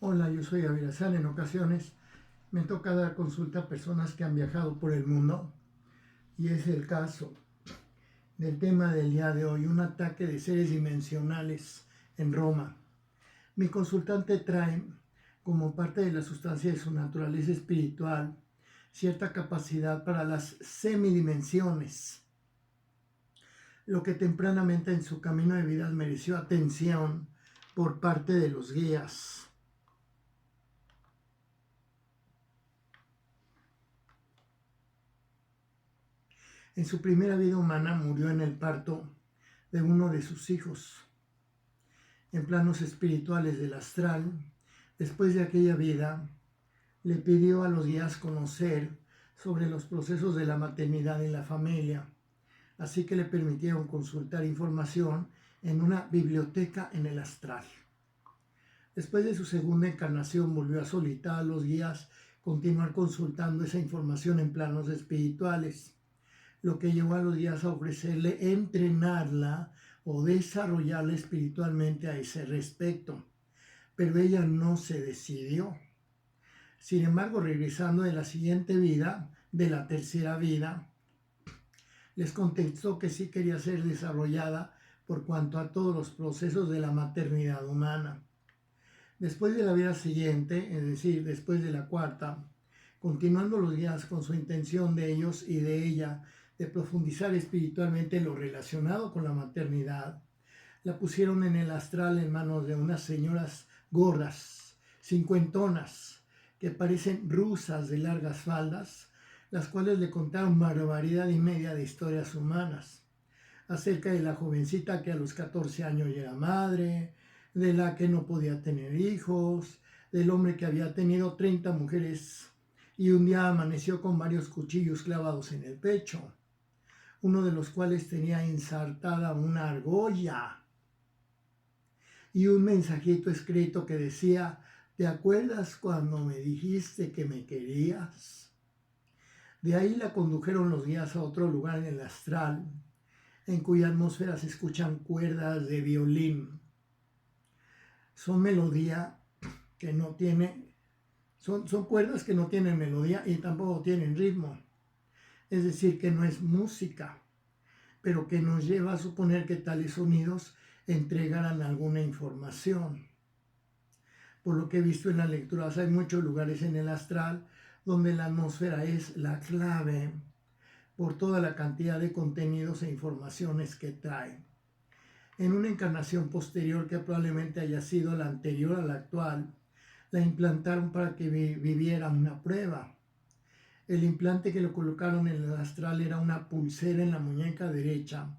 Hola, yo soy Avirazán. En ocasiones me toca dar consulta a personas que han viajado por el mundo y es el caso del tema del día de hoy, un ataque de seres dimensionales en Roma. Mi consultante trae, como parte de la sustancia de su naturaleza espiritual, cierta capacidad para las semidimensiones, lo que tempranamente en su camino de vida mereció atención por parte de los guías. En su primera vida humana murió en el parto de uno de sus hijos. En planos espirituales del astral, después de aquella vida, le pidió a los guías conocer sobre los procesos de la maternidad en la familia, así que le permitieron consultar información en una biblioteca en el astral. Después de su segunda encarnación volvió a solicitar a los guías continuar consultando esa información en planos espirituales, lo que llevó a los guías a ofrecerle entrenarla o desarrollarla espiritualmente a ese respecto. Pero ella no se decidió. Sin embargo, regresando de la siguiente vida, de la tercera vida, les contestó que sí quería ser desarrollada por cuanto a todos los procesos de la maternidad humana. Después de la vida siguiente, es decir, después de la cuarta, continuando los guías con su intención de ellos y de ella de profundizar espiritualmente lo relacionado con la maternidad, la pusieron en el astral en manos de unas señoras gordas, cincuentonas, que parecen rusas de largas faldas, las cuales le contaron barbaridad y media de historias humanas, acerca de la jovencita que a los 14 años ya era madre, de la que no podía tener hijos, del hombre que había tenido 30 mujeres y un día amaneció con varios cuchillos clavados en el pecho, uno de los cuales tenía ensartada una argolla y un mensajito escrito que decía: ¿te acuerdas cuando me dijiste que me querías? De ahí la condujeron los guías a otro lugar en el astral, en cuya atmósfera se escuchan cuerdas de violín. Son melodía que no tiene, son cuerdas que no tienen melodía y tampoco tienen ritmo. Es decir, que no es música, pero que nos lleva a suponer que tales sonidos entregarán alguna información. Por lo que he visto en las lecturas, hay muchos lugares en el astral donde la atmósfera es la clave por toda la cantidad de contenidos e informaciones que trae. En una encarnación posterior, que probablemente haya sido la anterior a la actual, la implantaron para que viviera una prueba. El implante que lo colocaron en el astral era una pulsera en la muñeca derecha,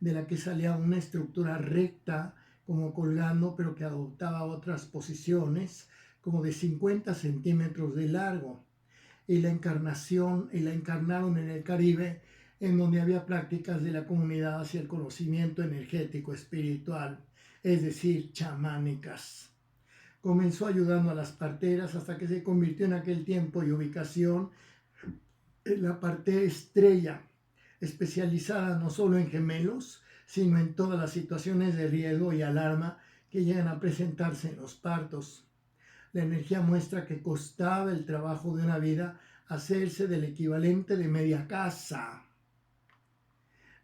de la que salía una estructura recta, como colgando, pero que adoptaba otras posiciones, como de 50 centímetros de largo. Y la encarnaron en el Caribe, en donde había prácticas de la comunidad hacia el conocimiento energético espiritual, es decir, chamánicas. Comenzó ayudando a las parteras hasta que se convirtió en aquel tiempo y ubicación en la parte estrella, especializada no solo en gemelos, sino en todas las situaciones de riesgo y alarma que llegan a presentarse en los partos. La energía muestra que costaba el trabajo de una vida hacerse del equivalente de media casa.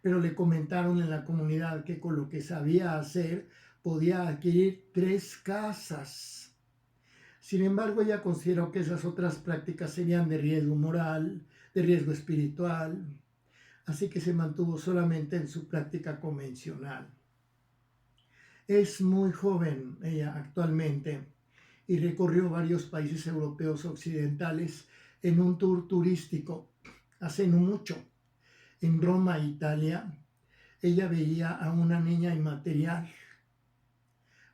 Pero le comentaron en la comunidad que con lo que sabía hacer podía adquirir 3 casas. Sin embargo, ella consideró que esas otras prácticas serían de riesgo moral, de riesgo espiritual, así que se mantuvo solamente en su práctica convencional. Es muy joven ella actualmente y recorrió varios países europeos occidentales en un tour turístico hace no mucho. En Roma, Italia, ella veía a una niña inmaterial,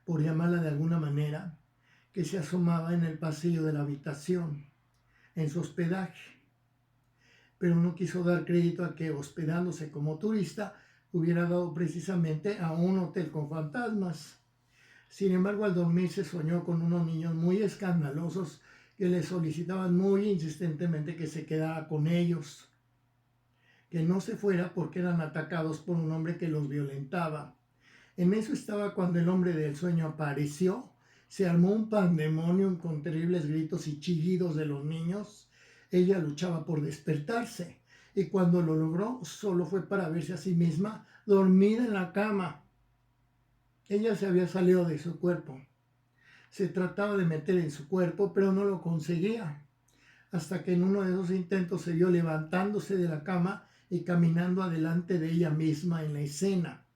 por llamarla de alguna manera, que se asomaba en el pasillo de la habitación, en su hospedaje, pero no quiso dar crédito a que, hospedándose como turista, hubiera dado precisamente a un hotel con fantasmas. Sin embargo, al dormir se soñó con unos niños muy escandalosos que le solicitaban muy insistentemente que se quedara con ellos, que no se fuera porque eran atacados por un hombre que los violentaba. En eso estaba cuando el hombre del sueño apareció, Se armó un pandemonium con terribles gritos y chillidos de los niños. Ella luchaba por despertarse y cuando lo logró solo fue para verse a sí misma dormida en la cama. Ella se había salido de su cuerpo. Se trataba de meter en su cuerpo, pero no lo conseguía, hasta que en uno de esos intentos se vio levantándose de la cama y caminando adelante de ella misma en la escena,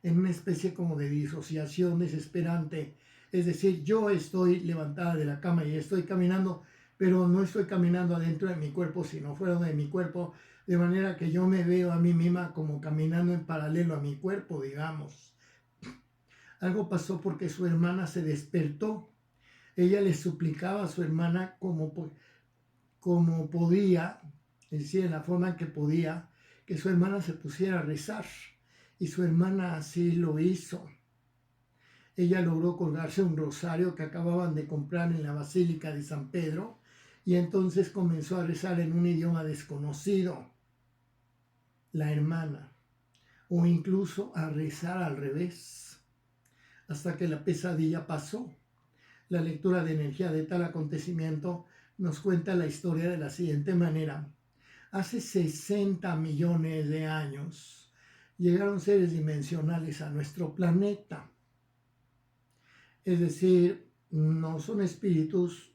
en una especie como de disociación desesperante. Es decir, yo estoy levantada de la cama y estoy caminando, pero no estoy caminando adentro de mi cuerpo, sino fuera de mi cuerpo, de manera que yo me veo a mí misma como caminando en paralelo a mi cuerpo, digamos. Algo pasó porque su hermana se despertó. Ella le suplicaba a su hermana como podía, es decir, en la forma en que podía, que su hermana se pusiera a rezar. Y su hermana así lo hizo. Ella logró colgarse un rosario que acababan de comprar en la Basílica de San Pedro y entonces comenzó a rezar en un idioma desconocido, la hermana, o incluso a rezar al revés, hasta que la pesadilla pasó. La lectura de energía de tal acontecimiento nos cuenta la historia de la siguiente manera. Hace 60 millones de años llegaron seres dimensionales a nuestro planeta. Es decir, no son espíritus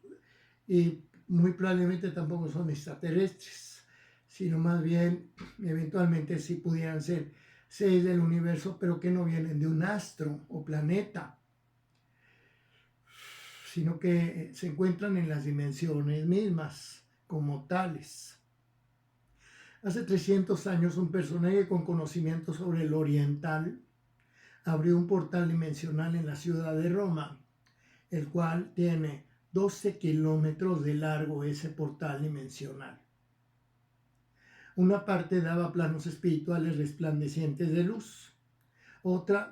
y muy probablemente tampoco son extraterrestres, sino más bien, eventualmente sí pudieran ser seres del universo, pero que no vienen de un astro o planeta, sino que se encuentran en las dimensiones mismas como tales. Hace 300 años un personaje con conocimiento sobre el oriental abrió un portal dimensional en la ciudad de Roma, el cual tiene 12 kilómetros de largo ese portal dimensional. Una parte daba a planos espirituales resplandecientes de luz, otras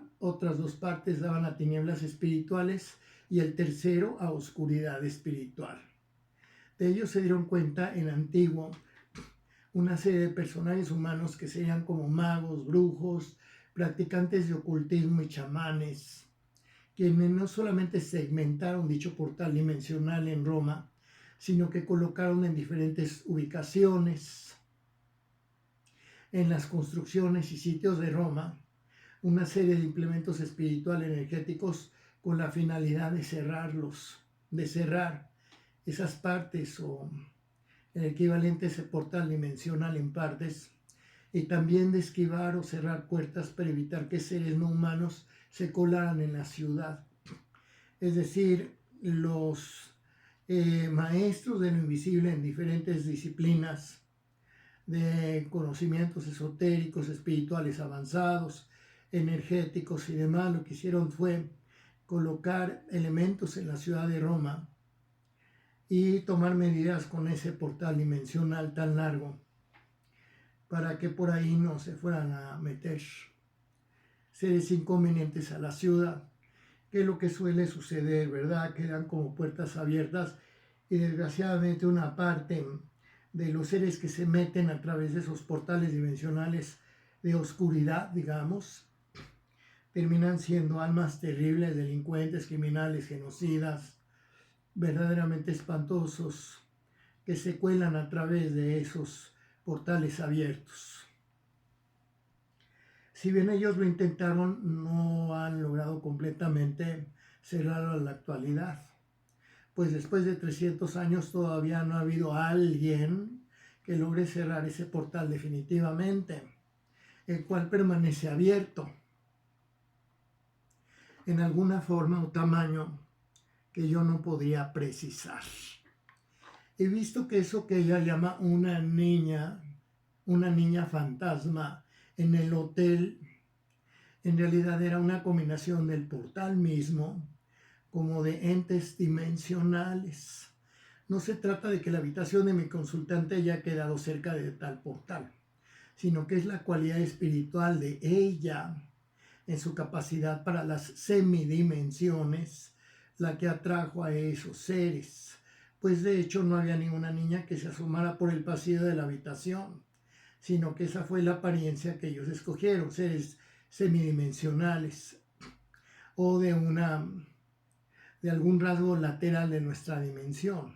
dos partes daban a tinieblas espirituales y el tercero a oscuridad espiritual. De ello se dieron cuenta en antiguo una serie de personajes humanos que serían como magos, brujos, practicantes de ocultismo y chamanes, quienes no solamente segmentaron dicho portal dimensional en Roma, sino que colocaron en diferentes ubicaciones en las construcciones y sitios de Roma una serie de implementos espirituales energéticos con la finalidad de cerrar esas partes o el equivalente a ese portal dimensional en partes, y también de esquivar o cerrar puertas para evitar que seres no humanos se colaran en la ciudad. Es decir, los maestros de lo invisible en diferentes disciplinas de conocimientos esotéricos, espirituales avanzados, energéticos y demás, lo que hicieron fue colocar elementos en la ciudad de Roma y tomar medidas con ese portal dimensional tan largo para que por ahí no se fueran a meter seres inconvenientes a la ciudad, que es lo que suele suceder, ¿verdad? Quedan como puertas abiertas y desgraciadamente una parte de los seres que se meten a través de esos portales dimensionales de oscuridad, digamos, terminan siendo almas terribles, delincuentes, criminales, genocidas, verdaderamente espantosos, que se cuelan a través de esos portales abiertos. Si bien ellos lo intentaron, no han logrado completamente cerrarlo en la actualidad. Pues después de 300 años todavía no ha habido alguien que logre cerrar ese portal definitivamente, el cual permanece abierto en alguna forma o tamaño que yo no podría precisar. He visto que eso que ella llama una niña fantasma en el hotel, en realidad era una combinación del portal mismo como de entes dimensionales. No se trata de que la habitación de mi consultante haya quedado cerca de tal portal, sino que es la cualidad espiritual de ella en su capacidad para las semidimensiones la que atrajo a esos seres. Pues de hecho no había ninguna niña que se asomara por el pasillo de la habitación, sino que esa fue la apariencia que ellos escogieron, seres semidimensionales o de de algún rasgo lateral de nuestra dimensión.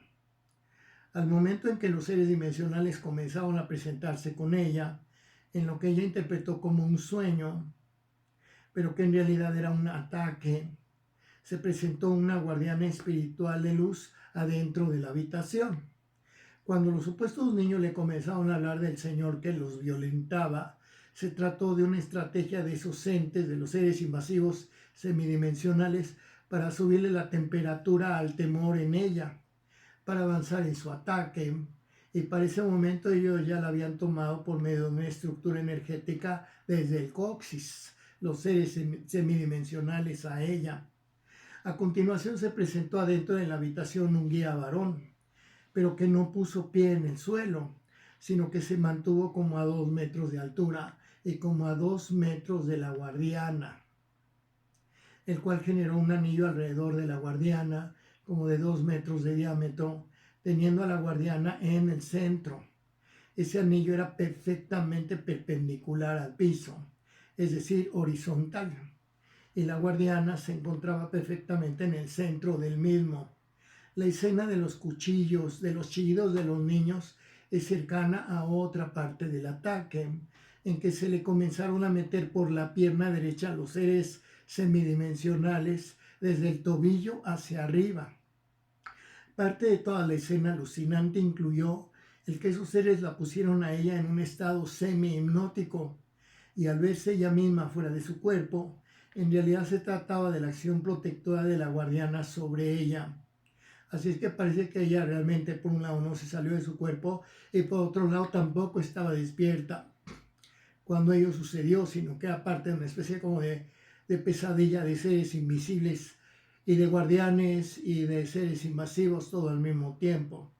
Al momento en que los seres dimensionales comenzaron a presentarse con ella, en lo que ella interpretó como un sueño, pero que en realidad era un ataque, se presentó una guardiana espiritual de luz adentro de la habitación. Cuando los supuestos niños le comenzaron a hablar del Señor que los violentaba, se trató de una estrategia de esos entes, de los seres invasivos semidimensionales, para subirle la temperatura al temor en ella, para avanzar en su ataque. Y para ese momento ellos ya la habían tomado por medio de una estructura energética desde el coxis, los seres semidimensionales a ella. A continuación se presentó adentro de la habitación un guía varón, pero que no puso pie en el suelo, sino que se mantuvo como a 2 metros de altura y como a 2 metros de la guardiana, el cual generó un anillo alrededor de la guardiana, como de 2 metros de diámetro, teniendo a la guardiana en el centro. Ese anillo era perfectamente perpendicular al piso, es decir, horizontal, y la guardiana se encontraba perfectamente en el centro del mismo. La escena de los cuchillos, de los chillidos de los niños, es cercana a otra parte del ataque, en que se le comenzaron a meter por la pierna derecha a los seres semidimensionales desde el tobillo hacia arriba. Parte de toda la escena alucinante incluyó el que esos seres la pusieron a ella en un estado semi-hipnótico, y al verse ella misma fuera de su cuerpo, en realidad se trataba de la acción protectora de la guardiana sobre ella. Así es que parece que ella realmente, por un lado, no se salió de su cuerpo y por otro lado tampoco estaba despierta cuando ello sucedió, sino que era parte de una especie como de pesadilla de seres invisibles y de guardianes y de seres invasivos todo al mismo tiempo.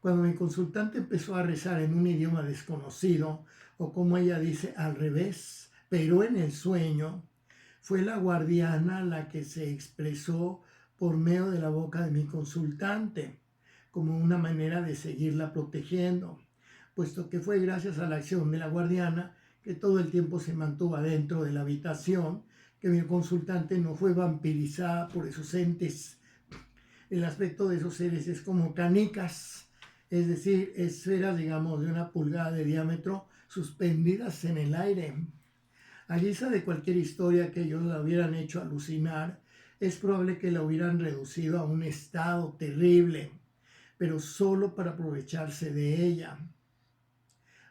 Cuando mi consultante empezó a rezar en un idioma desconocido, o como ella dice, al revés, pero en el sueño, fue la guardiana la que se expresó por medio de la boca de mi consultante, como una manera de seguirla protegiendo, puesto que fue gracias a la acción de la guardiana que todo el tiempo se mantuvo adentro de la habitación, que mi consultante no fue vampirizada por esos entes. El aspecto de esos seres es como canicas, es decir, esferas, digamos, de 1 pulgada de diámetro suspendidas en el aire. A guisa de cualquier historia que ellos la hubieran hecho alucinar, es probable que la hubieran reducido a un estado terrible, pero solo para aprovecharse de ella,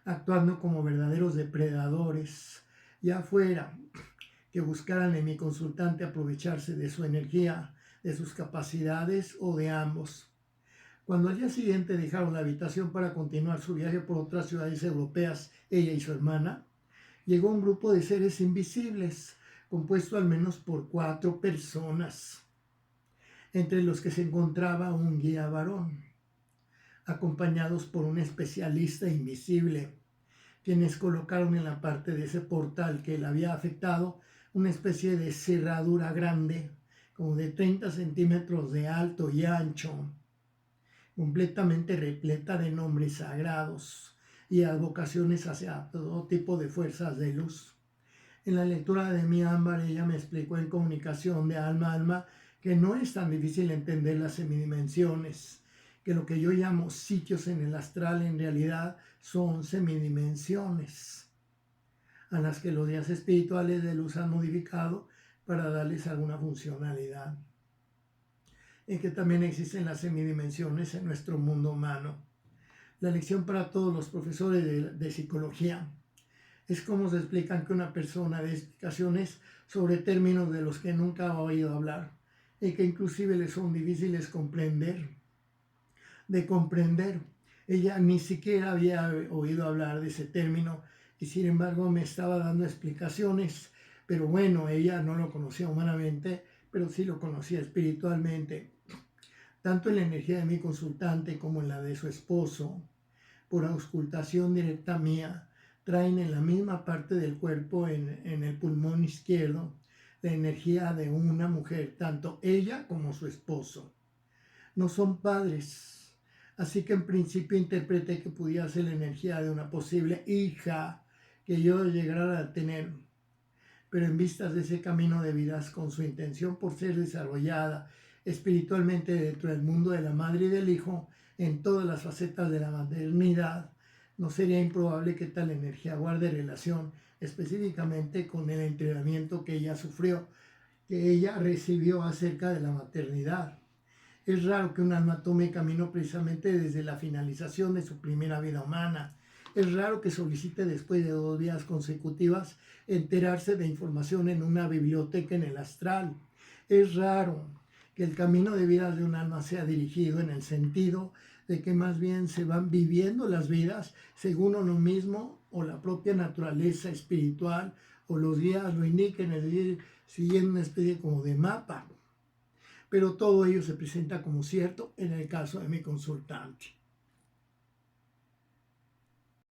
actuando como verdaderos depredadores, ya fuera que buscaran en mi consultante aprovecharse de su energía, de sus capacidades o de ambos. Cuando al día siguiente dejaron la habitación para continuar su viaje por otras ciudades europeas, ella y su hermana, llegó un grupo de seres invisibles, compuesto al menos por 4 personas, entre los que se encontraba un guía varón, acompañados por un especialista invisible, quienes colocaron en la parte de ese portal que le había afectado una especie de cerradura grande, como de 30 centímetros de alto y ancho, completamente repleta de nombres sagrados y advocaciones hacia todo tipo de fuerzas de luz. En la lectura de mi ámbar, ella me explicó en comunicación de alma a alma que no es tan difícil entender las semidimensiones, que lo que yo llamo sitios en el astral en realidad son semidimensiones, a las que los días espirituales de luz han modificado para darles alguna funcionalidad. En que también existen las semidimensiones en nuestro mundo humano. La lección para todos los profesores de psicología es cómo se explican que una persona dé explicaciones sobre términos de los que nunca ha oído hablar y que inclusive les son difíciles de comprender. Ella ni siquiera había oído hablar de ese término y sin embargo me estaba dando explicaciones, pero bueno, ella no lo conocía humanamente, pero sí lo conocía espiritualmente. Tanto en la energía de mi consultante como en la de su esposo, por auscultación directa mía, traen en la misma parte del cuerpo, en el pulmón izquierdo, la energía de una mujer, tanto ella como su esposo. No son padres, así que en principio interpreté que pudiera ser la energía de una posible hija que yo llegara a tener, pero en vistas de ese camino de vidas con su intención por ser desarrollada espiritualmente dentro del mundo de la madre y del hijo, en todas las facetas de la maternidad, no sería improbable que tal energía guarde relación específicamente con el entrenamiento que ella sufrió, que ella recibió acerca de la maternidad. Es raro que un alma tome camino precisamente desde la finalización de su primera vida humana. Es raro que solicite después de 2 vidas consecutivas enterarse de información en una biblioteca en el astral. Es raro que el camino de vida de un alma sea dirigido en el sentido de que más bien se van viviendo las vidas según uno mismo o la propia naturaleza espiritual o los guías lo indiquen, es decir, siguiendo una especie como de mapa. Pero todo ello se presenta como cierto en el caso de mi consultante.